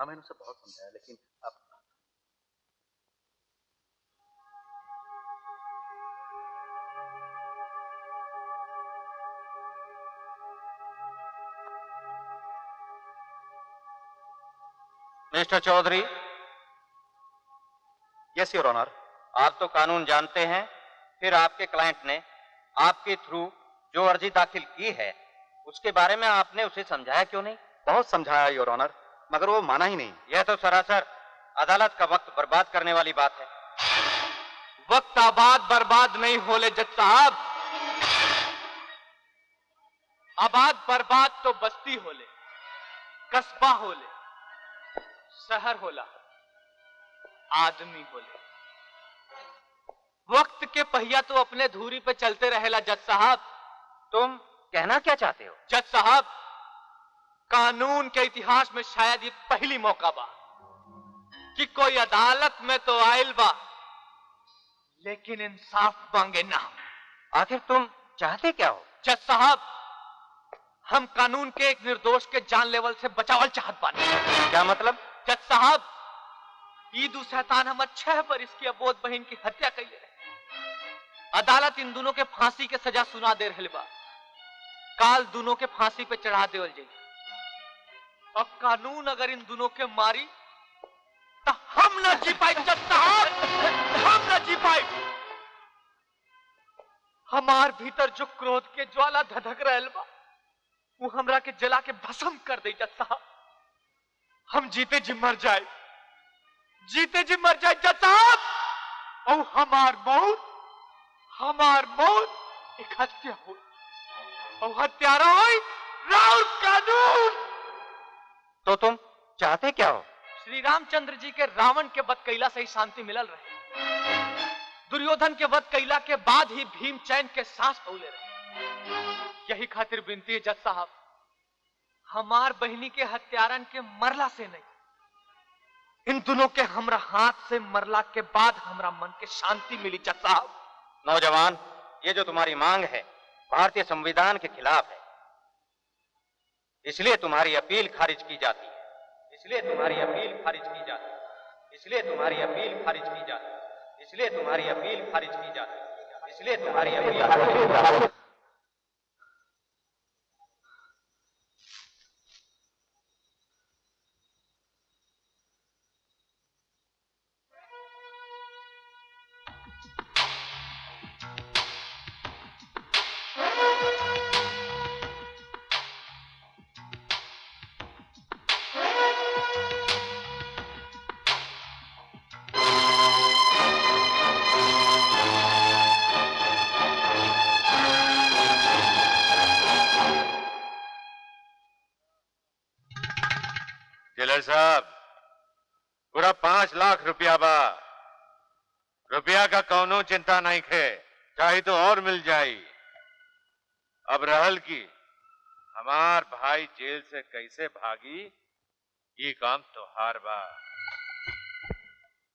हाँ, मैंने उसे बहुत समझाया, लेकिन अब mister Chaudhary. Yes your honour. आप तो कानून जानते हैं, फिर आपके क्लाइंट ने आपके थ्रू जो अर्जी दाखिल की है उसके बारे में आपने उसे समझाया क्यों नहीं? बहुत समझाया योर ऑनर, मगर वो माना ही नहीं। यह तो सरासर अदालत का वक्त बर्बाद करने वाली बात है। वक्त आबाद बर्बाद नहीं होले जज साहब, आबाद बर्बाद तो बस्ती होले, कस्बा होले, शहर होला, आदमी होले। वक्त के पहिया तो अपने धूरी पे चलते रहेला जज साहब। तुम कहना क्या चाहते हो? जज साहब, कानून के इतिहास में शायद ये पहली मौका बा कि कोई अदालत में तो आयल बा लेकिन इंसाफ मांगे ना। आखिर तुम चाहते क्या हो? जज साहब, हम कानून के एक निर्दोष के जान लेवल से बचावल चाहत बानी। क्या मतलब? जज साहब, ईदू शैतान हमर 6 बरिस की अबोध बहन की हत्या कइले रहे। अदालत इन दोनों के फांसी के सजा सुना दे रहल बा। काल दोनों के फांसी पे चढ़ा देवल जाई। अब कानून अगर इन दोनों के मारी तो हम न जी पाई जज साहब, हम न जी पाई। हमार भीतर जो क्रोध के ज्वाला धधक रहल बा वो हमरा के जला के भस्म कर दे जज साहब। हम जीते जी मर जाए, जीते जी मर जाए जज साहब। और हमार मौत एक हत्या हो और हत्यारा हो राउर कानून। तो तुम चाहते क्या हो? श्री रामचंद्र जी के रावण के वध कैला से ही शांति मिलल रहे। दुर्योधन के वध कैला के बाद ही भीम चैन के सांस फूले रहे। यही खातिर विनती है जज साहब, हमार बहनी के हत्यारन के मरला से नहीं, इन दोनों के हमरा हाथ से मरला के बाद हमरा मन के शांति मिली जज साहब। नौजवान, ये जो तुम्हारी मांग है भारतीय संविधान के खिलाफ है, इसलिए तुम्हारी अपील खारिज की जाती है। इसलिए तुम्हारी अपील खारिज की जाती है। इसलिए तुम्हारी अपील खारिज की जाती है। इसलिए तुम्हारी अपील खारिज की जाती है। इसलिए तुम्हारी अपील खारिज की जाती है। जेलर साहब, पूरा 5 लाख रुपया बा। रुपया का कौनो चिंता नहीं खे, चाहे तो और मिल जाई। अब रहल की हमार भाई जेल से कैसे भागी, ये काम तोहार बा।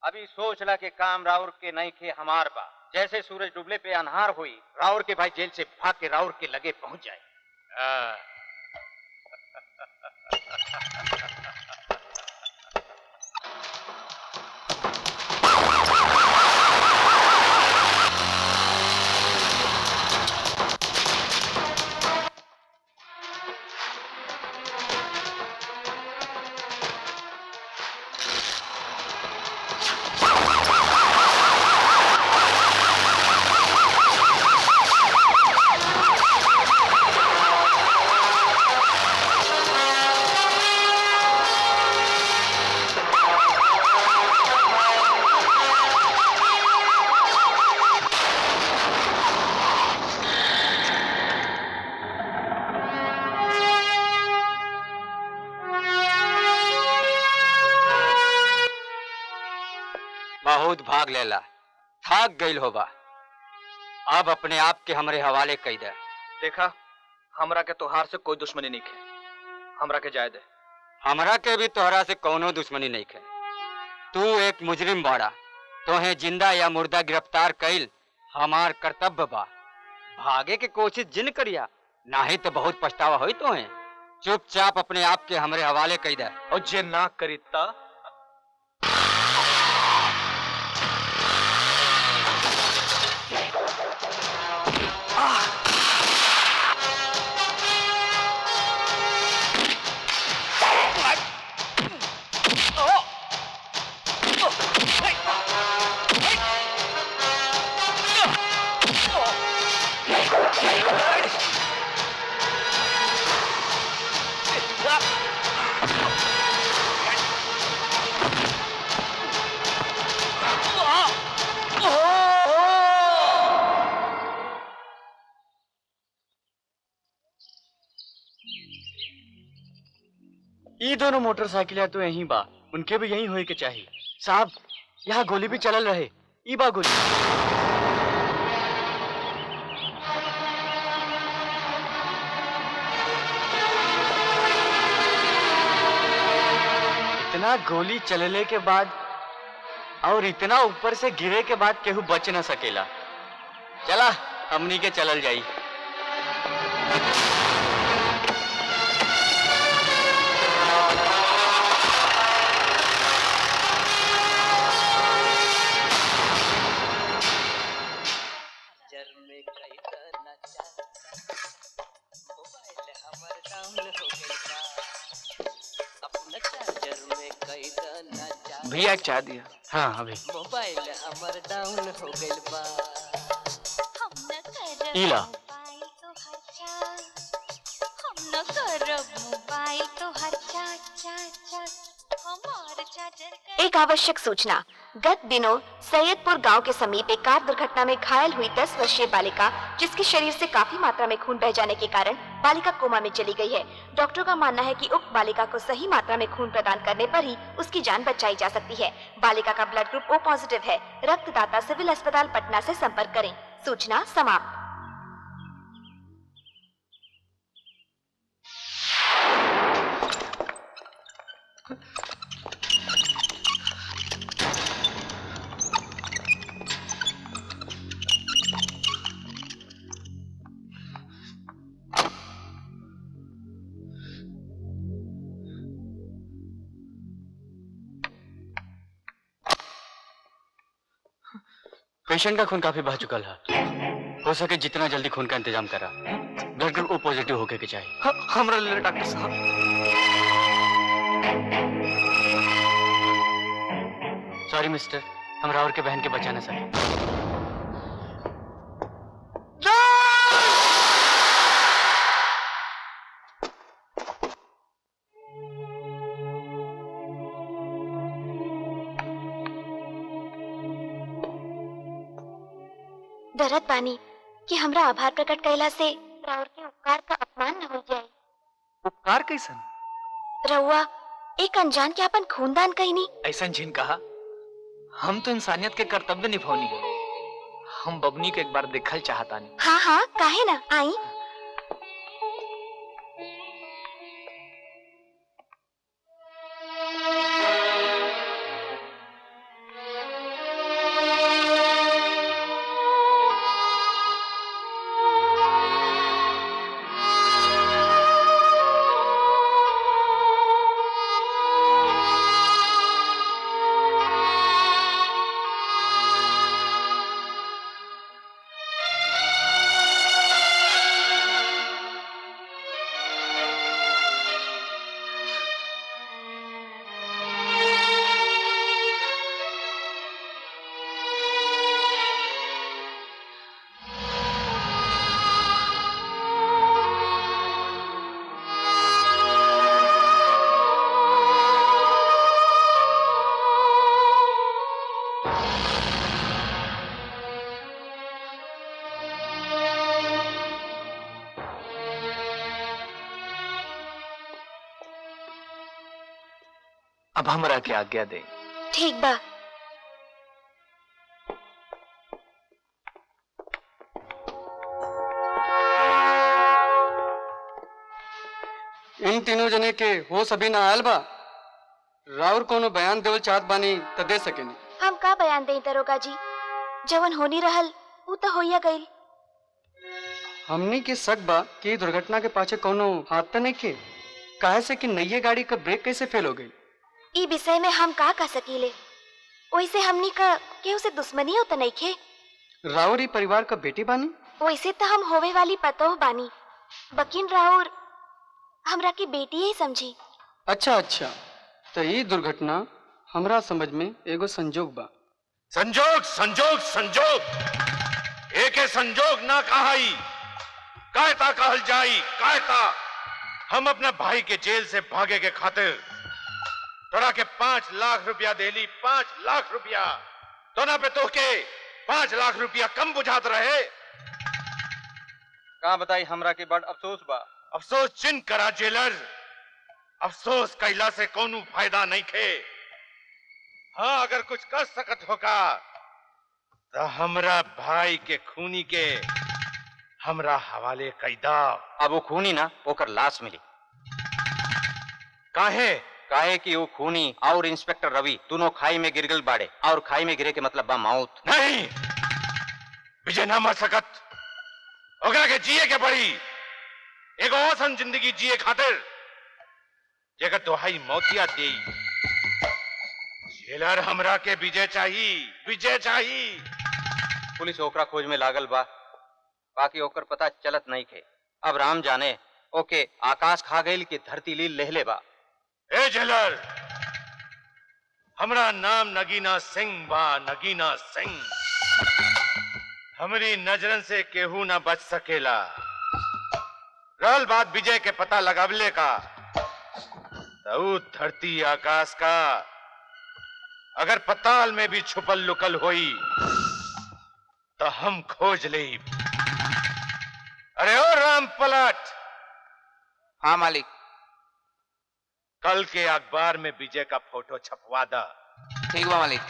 अभी सोच ला के काम राउर के नहीं खे हमार बा। जैसे सूरज डूबले पे अन्हार हुई, राउर के भाई जेल से भाग के राउर के लगे पहुंच जाए। बहुत भाग लेला, थक गईल होबा। अब अपने आप के हमरे हवाले कई दे। देखा, हमरा के तोहार से कोई दुश्मनी नहीं खे, हमरा के जाए दे। हमरा के भी तोहरा से कोनो दुश्मनी नहीं खे। तू एक मुजरिम बाड़ा, तोहे जिंदा या मुर्दा गिरफ्तार कईल हमार कर्तव्य बा। भागे के कोशिश जिन करिया, नाही तो बहुत पछतावा होई तोहे। चुपचाप अपने आप के हमरे हवाले कई दे। और जे ना करी ता ई दोनों मोटरसाइकिल तो यहीं बा, उनके भी यहीं होए के चाहिए। साहब, यहाँ गोली भी चलल रहे, ई बा गोली। इतना गोली चलले के बाद और इतना ऊपर से गिरे के बाद केहू बच न सकेला। चला हमनी के चलल जाई। भैया एक चाय दिया। हाँ अभी मोबाइल हमर डाउन हो गइल बा। इला हम न करब मोबाइल तो हर हमार चार्जर। एक आवश्यक सूचना। गत दिनों सैयदपुर गांव के समीप एक कार दुर्घटना में घायल हुई 10 वर्षीय बालिका, जिसके शरीर से काफी मात्रा में खून बह जाने के कारण बालिका कोमा में चली गई है। डॉक्टरों का मानना है कि उक्त बालिका को सही मात्रा में खून प्रदान करने पर ही उसकी जान बचाई जा सकती है। बालिका का ब्लड ग्रुप O पॉजिटिव है। रक्तदाता सिविल अस्पताल पटना से संपर्क करें। सूचना समाप्त। पेशेंट का खून काफी बह चुका है। हो सके जितना जल्दी खून का इंतजाम करा। ब्लड ग्रुप O पॉजिटिव होके के चाहिए। हमरा ले डॉक्टर साहब। सॉरी मिस्टर, हम राउर के बहन के बचा न सके। डरत बानी कि हमरा आभार प्रकट कैला से राउर के उपकार का अपमान न हो जाए। उपकार कैसन? रउआ एक अनजान के अपन खूनदान कईनी। ऐसा झिन कहा। हम तो इंसानियत के कर्तव्य निभावनी। हम बबनी के एक बार देखल चाहतानी। हाँ हाँ काहे ना, आई। अब हमरा के आज्ञा दे। ठीक बा। इन तीनों जने के होश अभी ना आयल बा। राउर कोनो बयान देवल चाहत बानी त दे सकेनी। हम का बयान दें दरोगा जी, जवन होनी रहल ऊ तो होइया गइल। हमनी के शक बा कि दुर्घटना के पाछे कोनो हाथ त नहीं के। काहे से कि नई गाड़ी का ब्रेक कैसे फेल हो गई? ई विषय में हम का कह सकीले। वैसे हमनी का केहू से दुश्मनी होता नहीं खे। राउर ही परिवार का बेटी बानी? वैसे तो हम होवे वाली पतोह बानी, बकिन राउर हमरा की बेटी ही समझी। अच्छा, तो ये दुर्घटना हमरा समझ में एगो संजोग बा। संजोग संजोग संजोग एके संजोग ना कहाई, कायता कहल जाई, कायता। हम अपने भाई के जेल से भागे के खातिर तोरा के 5 लाख रुपया देली, 5 लाख रुपया। तोरा पे तो के 5 लाख रुपया कम बुझात रहे। कहाँ बताई हमरा के बड़ अफसोस बा। अफसोस चिन करा जेलर, अफसोस कैला से कोनो फायदा नहीं खे। हाँ, अगर कुछ कर सकत होगा तो हमरा भाई के खूनी के हमरा हवाले कैदा। अब वो खूनी ना ओकर लाश मिली। काहे? काहे कि वो खूनी और इंस्पेक्टर रवि दोनों खाई में गिर गल बाड़े, और खाई में गिरे के मतलब बा मौत। नहीं, विजय ना मर सकत। ओकरा के जिए के पड़ी, एगो औसन जिंदगी जिए खातिर जेकर दोहाई मौतिया दे। जेलर हमरा के विजय चाहिए, विजय चाहिए। पुलिस ओकरा खोज में लागल बा, बाकी ओकर पता चलत नहीं खे। अब राम जाने ओके आकाश खा गईल की धरती लील लेहले बा। ए जेलर, हमरा नाम नगीना सिंह बा, नगीना सिंह। हमारी नजरन से केहू ना बच सकेला। रहल बात विजय के पता लगावले का, तो धरती आकाश का अगर पताल में भी छुपल लुकल होई तो हम खोज ले। अरे ओ राम पलट। हाँ मालिक। कल के अखबार में विजय का फोटो छपवा दा। ठीक बा मालिक।